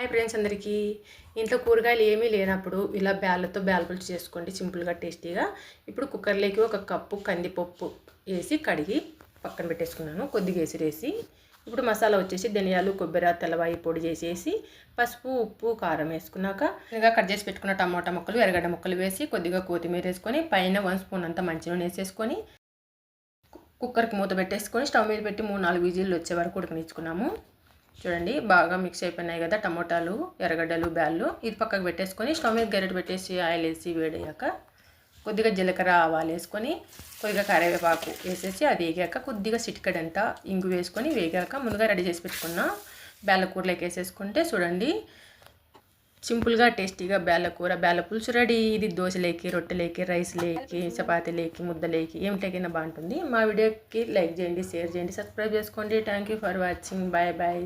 Hi friends అందరికీ. ఇంట్లో కూరగాయలు ఏమీ లేనప్పుడు ఇలా బ్యాళ్ళతో బ్యాల్ పులుసు చేసుకోండి, సింపుల్గా టేస్టీగా. ఇప్పుడు కుక్కర్లోకి ఒక కప్పు కందిపప్పు వేసి కడిగి పక్కన పెట్టేసుకున్నాను, కొద్దిగా ఎసిరేసి. ఇప్పుడు మసాలా వచ్చేసి ధనియాలు, కొబ్బరి, తెల్లవాయి పొడి చేసేసి పసుపు, ఉప్పు, కారం వేసుకున్నాక ఇంకా కట్ చేసి పెట్టుకున్న టమాటా ముక్కలు, ఎర్రగడ్డ ముక్కలు వేసి కొద్దిగా కొత్తిమీర వేసుకొని పైన 1 స్పూన్ అంతా మంచినూనె వేసేసుకొని కుక్కర్కి మూత పెట్టేసుకొని స్టవ్ మీద పెట్టి 3-4 విజిల్లు వచ్చే వరకు ఉడకనిచ్చుకున్నాము. చూడండి బాగా మిక్స్ అయిపోయినాయి కదా టమోటాలు, ఎర్రగడ్డలు, బ్యాళ్ళు. ఇది పక్కకు పెట్టేసుకొని స్టవ్ మీద గరిటె పెట్టేసి ఆయిల్ వేసి వేడయ్యాక కొద్దిగా జీలకర్ర, ఆవాలు వేసుకొని కొద్దిగా కరివేపాకు వేసేసి అది వేగాక కొద్దిగా చిటికెడంతా ఇంగు వేసుకొని వేగాక ముందుగా రెడీ చేసి పెట్టుకున్న బ్యాళ్ళ కూరలోకి వేసేసుకుంటే చూడండి సింపుల్గా టేస్టీగా బ్యాళ్ళ కూర, బ్యాళ్ళ పులుసు రెడీ. ఇది దోశలేకి, రొట్టెలేకి, రైస్లేకి, చపాతీలేకి, ముద్దలేకి ఏమిటైనా బాగుంటుంది. మా వీడియోకి లైక్ చేయండి, షేర్ చేయండి, సబ్స్క్రైబ్ చేసుకోండి. Thank you for watching. Bye bye.